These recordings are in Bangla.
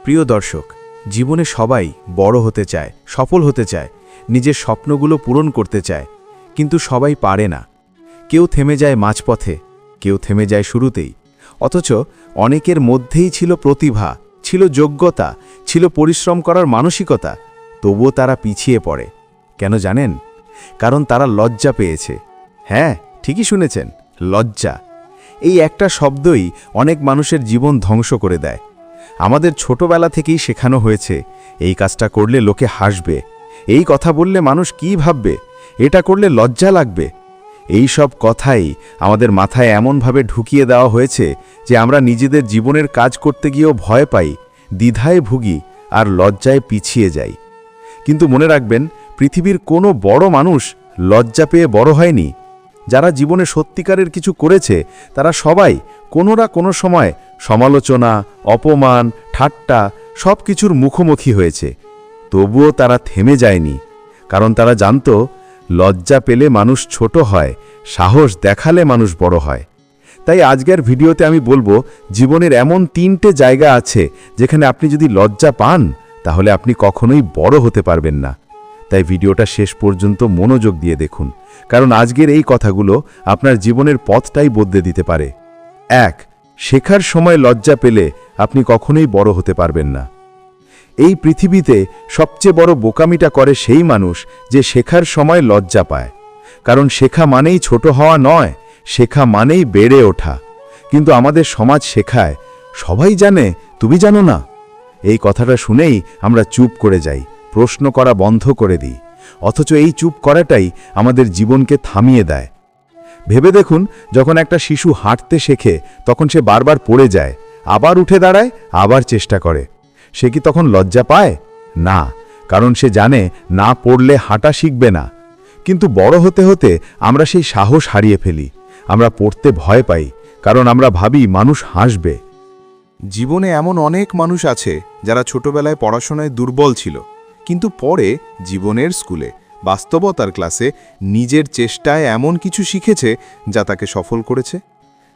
প্রিয় দর্শক, জীবনে সবাই বড় হতে চায়, সফল হতে চায়, নিজের স্বপ্নগুলো পূরণ করতে চায়, কিন্তু সবাই পারে না। কেউ থেমে যায় মাঝপথে, কেউ থেমে যায় শুরুতেই। অথচ অনেকের মধ্যেই ছিল প্রতিভা, ছিল যোগ্যতা, ছিল পরিশ্রম করার মানসিকতা, তবুও তারা পিছিয়ে পড়ে। কেন জানেন? কারণ তারা লজ্জা পেয়েছে। হ্যাঁ, ঠিকই শুনেছেন, লজ্জা। এই একটা শব্দই অনেক মানুষের জীবন ধ্বংস করে দেয়। আমাদের ছোটবেলা থেকেই শেখানো হয়েছে, এই কাজটা করলে লোকে হাসবে, এই কথা বললে মানুষ কি ভাববে, এটা করলে লজ্জা লাগবে। এই সব কথাই আমাদের মাথায় এমনভাবে ঢুকিয়ে দেওয়া হয়েছে যে আমরা নিজেদের জীবনের কাজ করতে গিয়েও ভয় পাই, দ্বিধায় ভুগি আর লজ্জায় পিছিয়ে যাই। কিন্তু মনে রাখবেন, পৃথিবীর কোনো বড় মানুষ লজ্জা পেয়ে বড় হয়নি। যারা জীবনে সত্যিকারের কিছু করেছে তারা সবাই কোনো না কোনো সময় সমালোচনা, অপমান, ঠাট্টা সব কিছুর মুখোমুখি হয়েছে। তবুও তারা থেমে যায়নি, কারণ তারা জানত লজ্জা পেলে মানুষ ছোট হয়, সাহস দেখালে মানুষ বড় হয়। তাই আজকের ভিডিওতে আমি বলবো, জীবনের এমন 3টে জায়গা আছে যেখানে আপনি যদি লজ্জা পান তাহলে আপনি কখনোই বড় হতে পারবেন না। তাই ভিডিওটা শেষ পর্যন্ত মনোযোগ দিয়ে দেখুন, কারণ আজকের এই কথাগুলো আপনার জীবনের পথটাই বদলে দিতে পারে। 1. শেখার সময় লজ্জা পেলে আপনি কখনোই বড় হতে পারবেন না। এই পৃথিবীতে সবচেয়ে বড় বোকামিটা করে সেই মানুষ যে শেখার সময় লজ্জা পায়। কারণ শেখা মানেই ছোট হওয়া নয়, শেখা মানেই বেড়ে ওঠা। কিন্তু আমাদের সমাজ শেখায়, সবাই জানে, তুমি জানো না। এই কথাটা শুনেই আমরা চুপ করে যাই, প্রশ্ন করা বন্ধ করে দিই। অথচ এই চুপ করাটাই আমাদের জীবনকে থামিয়ে দেয়। ভেবে দেখুন, যখন একটা শিশু হাঁটতে শেখে তখন সে বারবার পড়ে যায়, আবার উঠে দাঁড়ায়, আবার চেষ্টা করে। সে কি তখন লজ্জা পায়? না, কারণ সে জানে না পড়লে হাঁটা শিখবে না। কিন্তু বড় হতে হতে আমরা সেই সাহস হারিয়ে ফেলি। আমরা পড়তে ভয় পাই, কারণ আমরা ভাবি মানুষ হাসবে। জীবনে এমন অনেক মানুষ আছে যারা ছোটবেলায় পড়াশোনায় দুর্বল ছিল, কিন্তু পরে জীবনের স্কুলে, বাস্তবতার ক্লাসে নিজের চেষ্টায় এমন কিছু শিখেছে যা তাকে সফল করেছে।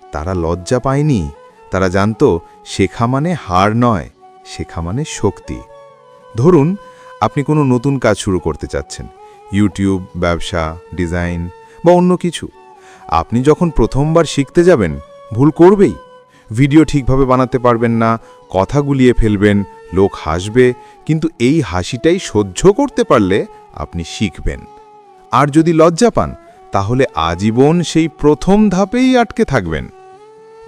তারা লজ্জা পায়নি, তারা জানত শেখা মানে হার নয়, শেখা মানে শক্তি। ধরুন, আপনি কোনো নতুন কাজ শুরু করতে চাচ্ছেন, ইউটিউব, ব্যবসা, ডিজাইন বা অন্য কিছু। আপনি যখন প্রথমবার শিখতে যাবেন, ভুল করবেই। ভিডিও ঠিকভাবে বানাতে পারবেন না, কথা গুলিয়ে ফেলবেন, লোক হাসবে, কিন্তু এই হাসিটাই সহ্য করতে পারলে আপনি শিখবেন। আর যদি লজ্জা পান, তাহলে আজীবন সেই প্রথম ধাপেই আটকে থাকবেন।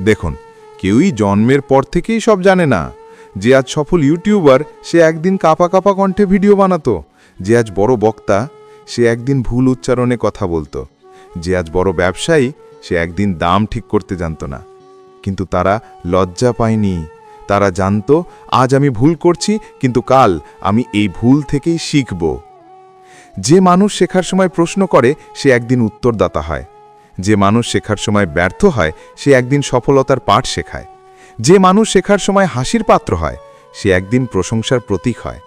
দেখুন, কেউই জন্মের পর থেকেই সব জানে না। যে আজ সফল ইউটিউবার, সে একদিন কাঁপা কাঁপা কণ্ঠে ভিডিও বানাতো। যে আজ বড় বক্তা, সে একদিন ভুল উচ্চারণে কথা বলতো। যে আজ বড় ব্যবসায়ী, সে একদিন দাম ঠিক করতে জানত না। কিন্তু তারা লজ্জা পায়নি। তারা জানত, আজ আমি ভুল করছি, কিন্তু কাল আমি এই ভুল থেকেই শিখব। যে মানুষ শেখার সময় প্রশ্ন করে, সে একদিন উত্তরদাতা হয়। যে মানুষ শেখার সময় ব্যর্থ হয়, সে একদিন সফলতার পাঠ শেখায়। যে মানুষ শেখার সময় হাসির পাত্র হয়, সে একদিন প্রশংসার প্রতীক হয়।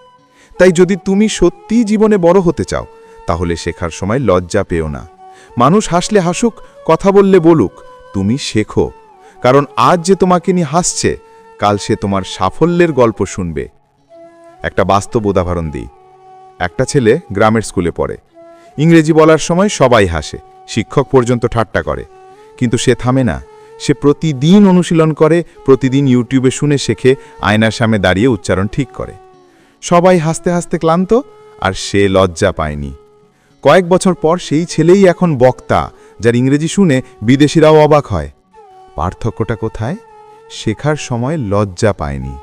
তাই যদি তুমি সত্যিই জীবনে বড় হতে চাও, তাহলে শেখার সময় লজ্জা পেও না। মানুষ হাসলে হাসুক, কথা বললে বলুক, তুমি শেখো। কারণ আজ যে তোমাকে নিয়ে হাসছে, কাল সে তোমার সাফল্যের গল্প শুনবে। একটা বাস্তব উদাহরণ দিই। একটা ছেলে গ্রামের স্কুলে পড়ে। ইংরেজি বলার সময় সবাই হাসে, শিক্ষক পর্যন্ত ঠাট্টা করে। কিন্তু সে থামে না। সে প্রতিদিন অনুশীলন করে, প্রতিদিন ইউটিউবে শুনে শেখে, আয়নার সামনে দাঁড়িয়ে উচ্চারণ ঠিক করে। সবাই হাসতে হাসতে ক্লান্ত, আর সে লজ্জা পায়নি। কয়েক বছর পর সেই ছেলেই এখন বক্তা, যার ইংরেজি শুনে বিদেশিরাও অবাক হয়। পার্থক্যটা কোথায়? শেখার সময় লজ্জা পায়নি।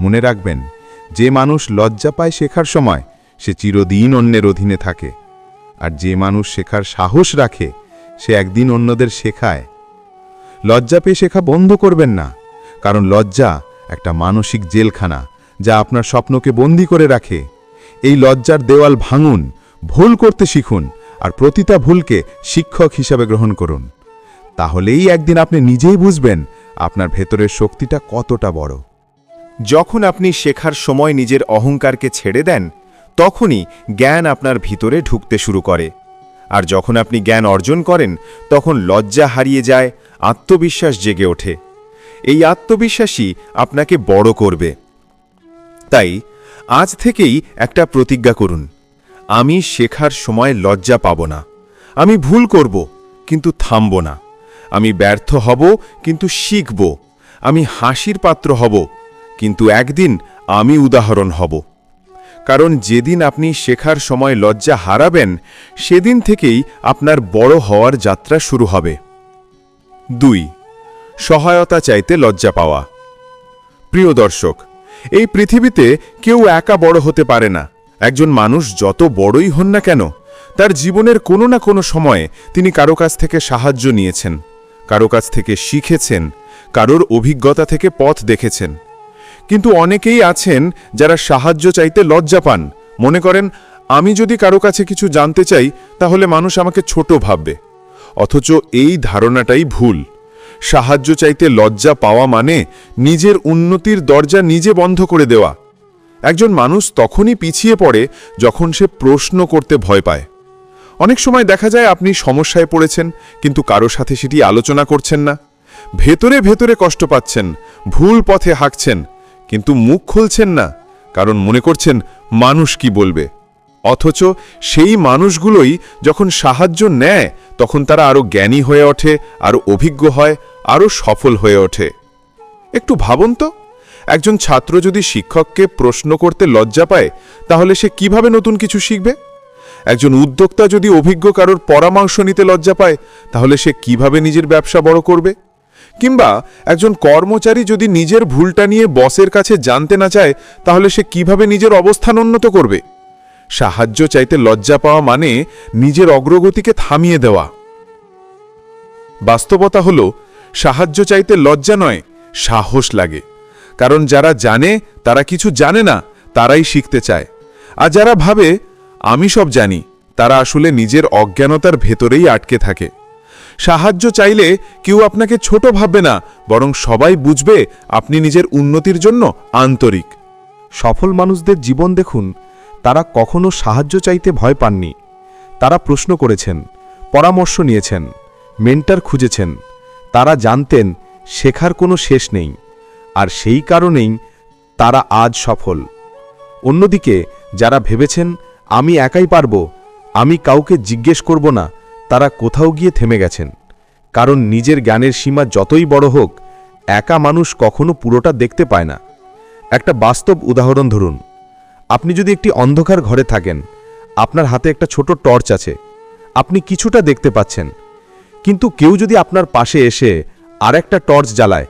মনে রাখবেন, যে মানুষ লজ্জা পায় শেখার সময়, সে চিরদিন অন্যের অধীনে থাকে। আর যে মানুষ শেখার সাহস রাখে, সে একদিন অন্যদের শেখায়। লজ্জা পেয়ে শেখা বন্ধ করবেন না, কারণ লজ্জা একটা মানসিক জেলখানা, যা আপনার স্বপ্নকে বন্দী করে রাখে। এই লজ্জার দেওয়াল ভাঙুন, ভুল করতে শিখুন, আর প্রতিটা ভুলকে শিক্ষক হিসাবে গ্রহণ করুন। তাহলেই একদিন আপনি নিজেই বুঝবেন আপনার ভেতরের শক্তিটা কতটা বড়। যখন আপনি শেখার সময় নিজের অহংকারকে ছেড়ে দেন, তখনই জ্ঞান আপনার ভিতরে ঢুকতে শুরু করে। আর যখন আপনি জ্ঞান অর্জন করেন, তখন লজ্জা হারিয়ে যায়, আত্মবিশ্বাস জেগে ওঠে। এই আত্মবিশ্বাসই আপনাকে বড় করবে। তাই আজ থেকেই একটা প্রতিজ্ঞা করুন, আমি শেখার সময় লজ্জা পাব না। আমি ভুল করব, কিন্তু থামব না। আমি ব্যর্থ হব, কিন্তু শিখব। আমি হাসির পাত্র হব, কিন্তু একদিন আমি উদাহরণ হব। কারণ যেদিন আপনি শেখার সময় লজ্জা হারাবেন, সেদিন থেকেই আপনার বড় হওয়ার যাত্রা শুরু হবে। 2. সহায়তা চাইতে লজ্জা পাওয়া। প্রিয় দর্শক, এই পৃথিবীতে কেউ একা বড় হতে পারে না। একজন মানুষ যত বড়ই হন না কেন, তার জীবনের কোনো না কোনো সময়ে তিনি কারো কাছ থেকে সাহায্য নিয়েছেন, কারো কাছ থেকে শিখেছেন, কারোর অভিজ্ঞতা থেকে পথ দেখেছেন। কিন্তু অনেকেই আছেন যারা সাহায্য চাইতে লজ্জা পান, মনে করেন আমি যদি কারো কাছে কিছু জানতে চাই তাহলে মানুষ আমাকে ছোট ভাববে। অথচ এই ধারণাটাই ভুল। সাহায্য চাইতে লজ্জা পাওয়া মানে নিজের উন্নতির দরজা নিজে বন্ধ করে দেওয়া। একজন মানুষ তখনই পিছিয়ে পড়ে যখন সে প্রশ্ন করতে ভয় পায়। অনেক সময় দেখা যায় আপনি সমস্যায় পড়েছেন, কিন্তু কারো সাথে সেটি আলোচনা করছেন না। ভেতরে ভেতরে কষ্ট পাচ্ছেন, ভুল পথে হাঁকছেন, কিন্তু মুখ খুলছেন না, কারণ মনে করছেন মানুষ কি বলবে। অথচ সেই মানুষগুলোই যখন সাহায্য নেয় তখন তারা আরও জ্ঞানী হয়ে ওঠে, আরও অভিজ্ঞ হয়, আরও সফল হয়ে ওঠে। একটু ভাবুন তো, একজন ছাত্র যদি শিক্ষককে প্রশ্ন করতে লজ্জা পায় তাহলে সে কিভাবে নতুন কিছু শিখবে? একজন উদ্যোক্তা যদি অভিজ্ঞ কারোর পরামর্শ নিতে লজ্জা পায় তাহলে সে কিভাবে নিজের ব্যবসা বড় করবে? কিংবা একজন কর্মচারী যদি নিজের ভুলটা নিয়ে বসের কাছে জানতে না চায় তাহলে সে কিভাবে নিজের অবস্থান উন্নত করবে? সাহায্য চাইতে লজ্জা পাওয়া মানে নিজের অগ্রগতিকে থামিয়ে দেওয়া। বাস্তবতা হল, সাহায্য চাইতে লজ্জা নয়, সাহস লাগে। কারণ যারা জানে তারা কিছু জানে না, তারাই শিখতে চায়। আর যারা ভাবে আমি সব জানি, তারা আসলে নিজের অজ্ঞানতার ভেতরেই আটকে থাকে। সাহায্য চাইলে কেউ আপনাকে ছোট ভাববে না, বরং সবাই বুঝবে আপনি নিজের উন্নতির জন্য আন্তরিক। সফল মানুষদের জীবন দেখুন, তারা কখনো সাহায্য চাইতে ভয় পাননি। তারা প্রশ্ন করেছেন, পরামর্শ নিয়েছেন, মেন্টর খুঁজেছেন। তারা জানতেন শেখার কোনো শেষ নেই, আর সেই কারণেই তারা আজ সফল। অন্যদিকে যারা ভেবেছেন আমি একাই পারব, আমি কাউকে জিজ্ঞেস করব না, তারা কোথাও গিয়ে থেমে গেছেন। কারণ নিজের জ্ঞানের সীমা যতই বড় হোক, একা মানুষ কখনো পুরোটা দেখতে পায় না। একটা বাস্তব উদাহরণ ধরুন, আপনি যদি একটি অন্ধকার ঘরে থাকেন, আপনার হাতে একটা ছোট টর্চ আছে, আপনি কিছুটা দেখতে পাচ্ছেন। কিন্তু কেউ যদি আপনার পাশে এসে আরেকটা টর্চ জ্বালায়,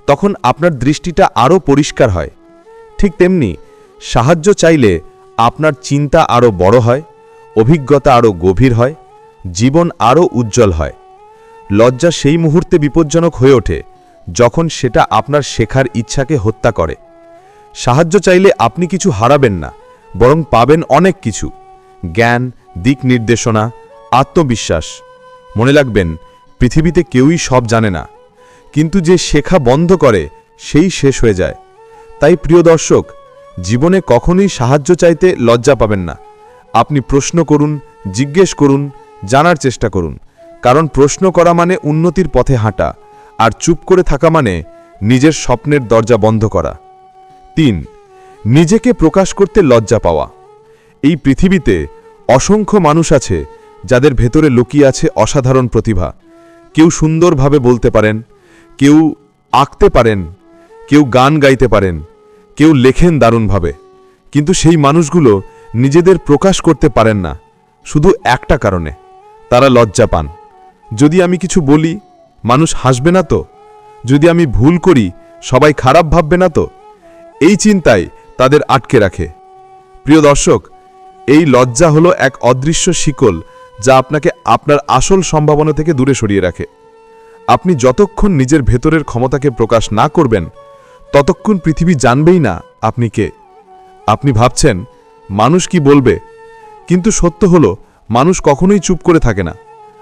তখন আপনার দৃষ্টিটা আরও পরিষ্কার হয়। ঠিক তেমনি সাহায্য চাইলে আপনার চিন্তা আরও বড় হয়, অভিজ্ঞতা আরও গভীর হয়, জীবন আরও উজ্জ্বল হয়। লজ্জা সেই মুহূর্তে বিপজ্জনক হয়ে ওঠে যখন সেটা আপনার শেখার ইচ্ছাকে হত্যা করে। সাহায্য চাইলে আপনি কিছু হারাবেন না, বরং পাবেন অনেক কিছু: জ্ঞান, দিক নির্দেশনা, আত্মবিশ্বাস। মনে রাখবেন, পৃথিবীতে কেউই সব জানে না, কিন্তু যে শেখা বন্ধ করে সেই শেষ হয়ে যায়। তাই প্রিয় দর্শক, জীবনে কখনোই সাহায্য চাইতে লজ্জা পাবেন না। আপনি প্রশ্ন করুন, জিজ্ঞেস করুন, জানার চেষ্টা করুন। কারণ প্রশ্ন করা মানে উন্নতির পথে হাঁটা, আর চুপ করে থাকা মানে নিজের স্বপ্নের দরজা বন্ধ করা। 3. নিজেকে প্রকাশ করতে লজ্জা পাওয়া। এই পৃথিবীতে অসংখ্য মানুষ আছে যাদের ভেতরে লুকিয়ে আছে অসাধারণ প্রতিভা। কেউ সুন্দরভাবে বলতে পারেন, কেউ আঁকতে পারেন, কেউ গান গাইতে পারেন, কেউ লেখেন দারুণভাবে। কিন্তু সেই মানুষগুলো নিজেদের প্রকাশ করতে পারেন না শুধু একটা কারণে: তারা লজ্জা পান। যদি আমি কিছু বলি, মানুষ হাসবে না তো? যদি আমি ভুল করি, সবাই খারাপ ভাববে না তো? এই চিন্তায় তাদের আটকে রাখে। প্রিয় দর্শক, এই লজ্জা হলো এক অদৃশ্য শিকল যা আপনাকে আপনার আসল সম্ভাবনা থেকে দূরে সরিয়ে রাখে। আপনি যতক্ষণ নিজের ভেতরের ক্ষমতাকে প্রকাশ না করবেন, ততক্ষণ পৃথিবী জানবেই না আপনি কে। আপনি ভাবছেন মানুষ কি বলবে, কিন্তু সত্য হলো মানুষ কখনোই চুপ করে থাকে না।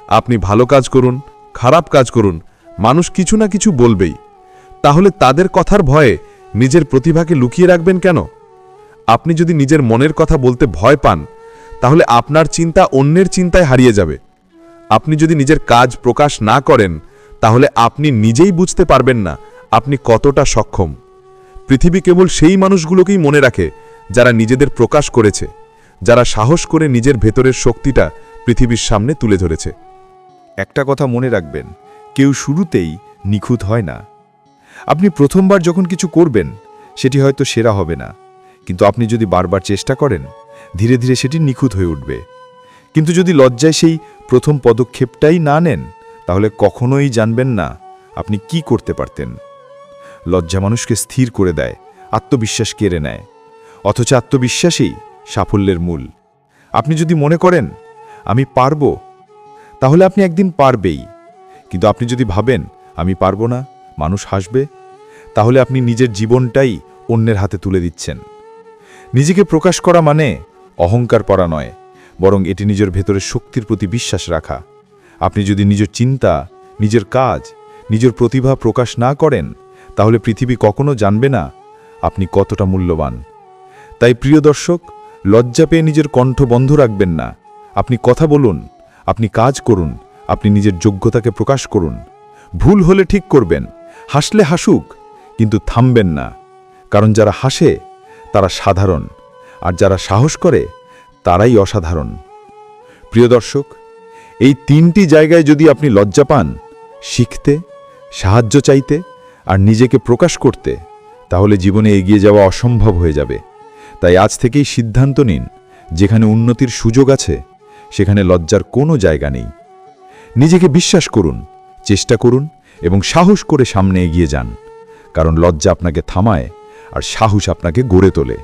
আপনি ভালো কাজ করুন, খারাপ কাজ করুন, মানুষ কিছু না কিছু বলবেই। তাহলে তাদের কথার ভয়ে নিজের প্রতিভাকে লুকিয়ে রাখবেন কেন? আপনি যদি নিজের মনের কথা বলতে ভয় পান, তাহলে আপনার চিন্তা অন্যের চিন্তায় হারিয়ে যাবে। আপনি যদি নিজের কাজ প্রকাশ না করেন, তাহলে আপনি নিজেই বুঝতে পারবেন না আপনি কতটা সক্ষম। পৃথিবী কেবল সেই মানুষগুলোকেই মনে রাখে যারা নিজেদের প্রকাশ করেছে, যারা সাহস করে নিজের ভেতরের শক্তিটা পৃথিবীর সামনে তুলে ধরেছে। একটা কথা মনে রাখবেন, কেউ শুরুতেই নিখুঁত হয় না। আপনি প্রথমবার যখন কিছু করবেন সেটি হয়তো সেরা হবে না, কিন্তু আপনি যদি বারবার চেষ্টা করেন ধীরে ধীরে সেটি নিখুঁত হয়ে উঠবে। কিন্তু যদি লজ্জায় সেই প্রথম পদক্ষেপটাই না নেন তাহলে কখনোই জানবেন না আপনি কি করতে পারতেন। লজ্জা মানুষকে স্থির করে দেয়, আত্মবিশ্বাস কেড়ে নেয়, অথচ আত্মবিশ্বাসই সাফল্যের মূল। আপনি যদি মনে করেন আমি পারবো, তাহলে আপনি একদিন পারবেই। কিন্তু আপনি যদি ভাবেন আমি পারবো না, মানুষ হাসবে, তাহলে আপনি নিজের জীবনটাই অন্যের হাতে তুলে দিচ্ছেন। নিজেকে প্রকাশ করা মানে অহংকার করা নয়, বরং এটি নিজের ভেতরের শক্তির প্রতি বিশ্বাস রাখা। আপনি যদি নিজের চিন্তা, নিজের কাজ, নিজের প্রতিভা প্রকাশ না করেন তাহলে পৃথিবী কখনো জানবে না আপনি কতটা মূল্যবান। তাই প্রিয় দর্শক, লজ্জা পেয়ে নিজের কণ্ঠ বন্ধ রাখবেন না। আপনি কথা বলুন, আপনি কাজ করুন, আপনি নিজের যোগ্যতাকে প্রকাশ করুন। ভুল হলে ঠিক করবেন, হাসলে হাসুক, কিন্তু থামবেন না। কারণ যারা হাসে তারা সাধারণ, আর যারা সাহস করে তারাই অসাধারণ। প্রিয় দর্শক, এই 3টি জায়গায় যদি আপনি লজ্জা পান, শিখতে, সাহায্য চাইতে আর নিজেকে প্রকাশ করতে, তাহলে জীবনে এগিয়ে যাওয়া অসম্ভব হয়ে যাবে। তাই আজ থেকেই সিদ্ধান্ত নিন, যেখানে উন্নতির সুযোগ আছে সেখানে লজ্জার কোনো জায়গা নেই। নিজেকে বিশ্বাস করুন, চেষ্টা করুন এবং সাহস করে সামনে এগিয়ে যান। কারণ লজ্জা আপনাকে থামায় আর সাহস আপনাকে গড়ে তোলে।